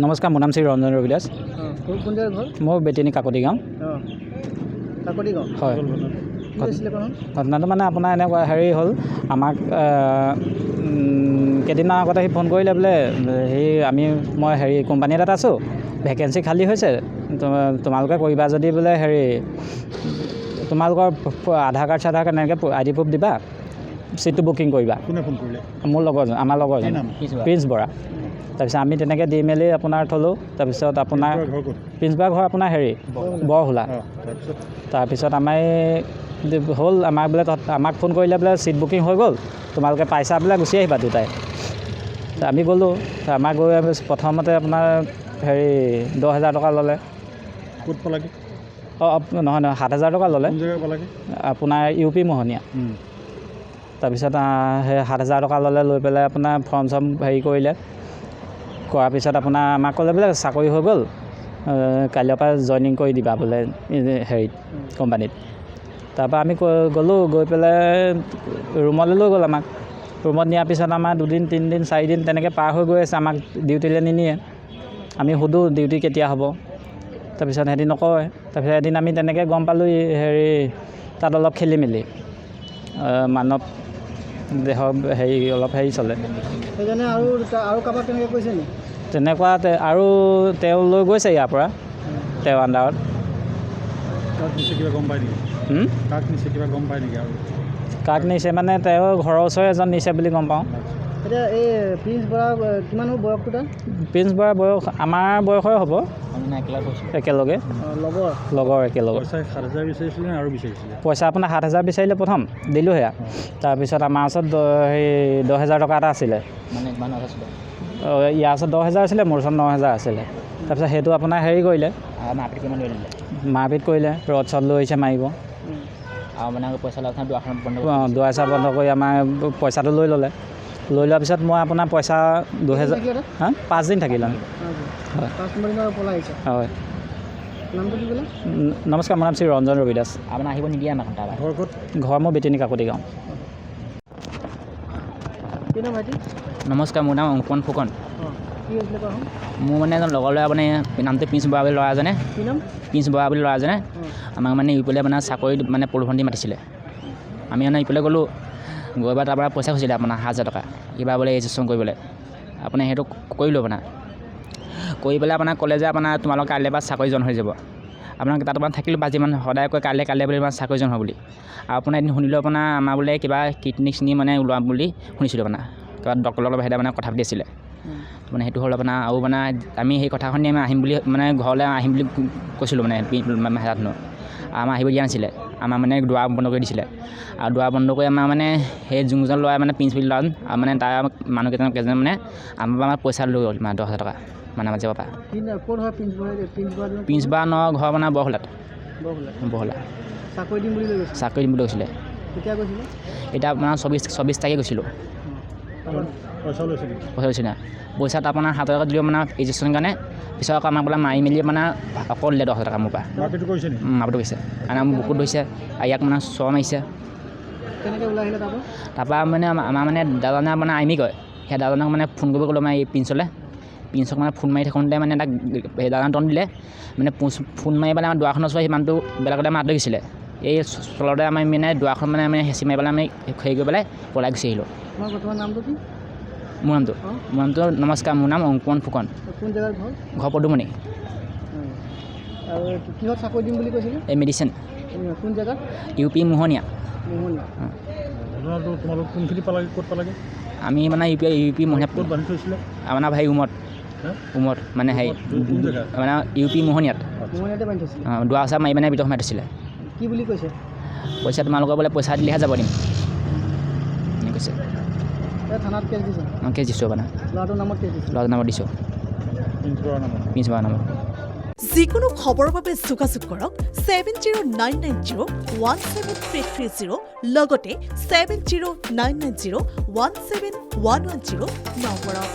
নমস্কাৰ, মোৰ নাম শ্ৰী ৰঞ্জন ৰবিদাস। কোন জেগাৰ ঘৰ? মোৰ বেটিনী কাকতি গাঁও। কাকতি গাঁও হয়। কি হৈছিলে কোন? ঘটনাটো মানে আপোনাৰ এনেকুৱা হেৰি হ'ল, আমাক কেইদিনমান আগতে সি ফোন কৰিলে বোলে মই কোম্পানী এটাত আছোঁ, ভেকেঞ্চি খালী হৈছে, তোমালোকে কৰিবা যদি বোলে তোমালোকৰ আধাৰ কাৰ্ড চাধাৰ কাৰ্ড এনেকৈ আই ডি প্ৰুফ দিবা, চিটটো বুকিং কৰিবা। কোনে ফোন কৰিলে? আমাৰ লগৰজন প্ৰিন্স বৰা। তাৰপিছত আমি তেনেকৈ দি মেলি আপোনাৰ থ'লোঁ। তাৰপিছত আপোনাৰ প্ৰিন্স বৰা ঘৰ আপোনাৰ বৰহোলা। তাৰপিছত আমাক বোলে আমাক ফোন কৰিলে বোলে চিট বুকিং হৈ গ'ল, তোমালোকে পাইছা বোলে, গুচি আহিবা দুটাই। আমি গ'লোঁ। আমাক গৈ প্ৰথমতে আপোনাৰ 10,000 টকা ল'লে। ক'ত পালাগে? নহয় 7,000 টকা ল'লে আপোনাৰ UP মোহনীয়া। তাৰপিছত সেই 7,000 টকা লৈ পেলাই আপোনাৰ ফৰ্ম চৰ্ম কৰিলে। কৰাৰ পিছত আপোনাৰ আমাক ক'লে বোলে চাকৰি হৈ গ'ল, কাইলৈৰ পৰা জইনিং কৰি দিবা বোলে কোম্পানীত। তাৰপৰা আমি গ'লোঁ, গৈ পেলাই ৰুমলৈ লৈ গ'ল আমাক। ৰুমত নিয়াৰ পিছত আমাৰ 2 দিন 3 দিন 4 দিন তেনেকৈ পাৰ হৈ গৈ আছে। আমাক ডিউটিলৈ নিনিয়ে। আমি সুধোঁ ডিউটি কেতিয়া হ'ব, তাৰপিছত সিহঁতি নকয়। তাৰপিছত এদিন আমি তেনেকৈ গম পালোঁ তাত অলপ খেলি মেলি, মানৱ দেহৰ অলপ চলে। সেইকাৰণে আৰু কাৰোবাক তেনেকৈ কৈছে নি? তেনেকুৱা আৰু তেওঁ লৈ গৈছে ইয়াৰ পৰা, তেওঁ আণ্ডাৰত। কিবা গম পায় নেকি? কাক নিছে কিবা গম পায় নেকি? আৰু কাক নিছে মানে তেওঁৰ ঘৰৰ ওচৰৰে এজন নিছে বুলি গম পাওঁ। এতিয়া এই প্ৰিন্স বৰা কিমান হ'ল বয়সটো তাৰ? প্ৰিন্স বৰাৰ বয়স আমাৰ বয়সৰে হ'ব, একেলগে লগৰ একেলগে। পইচা 7,000 বিচাৰিছিলে আৰু বিচাৰিছিলে? পইচা আপোনাৰ 7,000 বিচাৰিলে প্ৰথম, দিলোঁ সেয়া। তাৰপিছত আমাৰ ওচৰত 10,000 টকা এটা আছিলে। ইয়াৰ ওচৰত 10,000 আছিলে, মোৰ ওচৰত 9,000 আছিলে। তাৰপিছত সেইটো আপোনাৰ কৰিলে, মাৰপিট কৰিলে, ৰড চড লৈ আহিছে মাৰিব। দুৱাৰ চা বন্ধ কৰি আমাৰ পইচাটো লৈ ল'লে। লৈ লোৱাৰ পিছত মই আপোনাৰ পইচা 2,000 5 দিন থাকিলোঁ আমি। হয়। নমস্কাৰ, মোৰ নাম শ্ৰী ৰঞ্জন ৰবিদাস। আপোনাৰ আহিব নিদিয়ে আমাক? ঘৰ মোৰ বেটিনী কাকতি গাঁও। নমস্কাৰ, মোৰ নাম অংকুৰ ফুকন। মোৰ মানে এজন লগৰ ল'ৰা, মানে নামটো প্ৰিন্স বৰা বুলি ল'ৰাজনে আমাক মানে ইপিলে মানে চাকৰি প্ৰলোভন দি মাতিছিলে। আমি ইপিলে গ'লোঁ, গৈ পেলাই তাৰপৰা পইচা খুজিছিলে আপোনাৰ 7,000 টকা, কিবা বোলে ৰেজিষ্ট্ৰেশ্যন কৰিবলৈ। আপুনি সেইটো কৰিলোঁ। কৰি পেলাই আপোনাক ক'লে যে তোমালোক কাইলৈ পৰা চাকৰি জইন হৈ যাব। তাত থাকিলোঁ 5 দিনমান, সদায় কয় কাইলৈ বুলি চাকৰি জইন হ'ব বুলি। আৰু আপোনাৰ এদিন শুনিলোঁ আমাৰ বোলে কিবা কিডনী ওলোৱা বুলি শুনিছিলোঁ। কিবা ডক্টৰৰ লগত কথা পাতি আছিলে। সেইটো হ'ল আৰু আমি সেই কথা শুনি আহিম বুলি ঘৰলৈ আহিম বুলি কৈছিলোঁ। আমাৰ আহিব দিয়া নাছিলে। আমাৰ দুৱাৰ বন্ধ কৰি দিছিলে। আৰু দুৱাৰ বন্ধ কৰি আমাৰ সেই যোনজন ল'ৰাই প্ৰিন্স বুলি ল'ৰাজন তাৰ মানুহকেইজন আমাৰ পইচা লৈ গ'ল 10,000 টকা মাজৰ পৰা। প্ৰিন্স বৰা ঘৰ বৰহোলাত। চাকৰি দিম বুলি কৈছিলে। এতিয়া আপোনাৰ 24 তাৰিখে গৈছিলোঁ। পইচা লৈছিলে। পইচাত আপোনাৰ 7,000 টকা দিলেও ৰেজিষ্ট্ৰেশ্যন কাৰণে। পিছত আকৌ আমাক মাৰি মেলি আকৌ দিলে 10,000 টকা মোৰ পৰা। মাৰপিটো কৰিছে। মোৰ বুকুত ধৰিছে, ইয়াক চৰ মাৰিছে। তাৰপৰা আমাৰ দাদাজনে আইমি কয়, সেই দাদাজনক ফোন কৰিব গ'লোঁ এই প্ৰিন্সক ফোন মাৰি থাকোঁতে তাক দাদাজনে দণ্ড দিলে। ফোন মাৰি পেলাই আমাৰ দুৱাৰখনৰ ওচৰত মানুহটো বেলেগতে মাত লাগিছিলে। এই চলতে আমি দুৱাৰখন হেঁচি মাৰি পেলাই আমি কৰি পেলাই পলাই গুচি আহিলোঁ। মোৰ নামটো নমস্কাৰ, মোৰ নাম অংকুৰ ফুকন। ঘৰ পদুমণি। এই মেডিচিন। UP মোহনীয়া। আমি UP মোহনীয়া আপোনাৰ ৰুমত UP মোহনীয়াত দুৱাৰ চা মাৰি ভিতৰত সোমাই থৈছিলে। কি বুলি কৈছে? পইচা তোমালোকৰ বোলে পইচা দিলেহে যাব দিম কৈছে। থানাত কেছ দিছে? কেছ দিছোঁ। ল'ৰাটোৰ নামত দিছোঁ, প্ৰিন্স বৰা নামত। যিকোনো খবৰৰ বাবে যোগাযোগ কৰক 7099017330 লগতে 7099017110 নম্বৰত।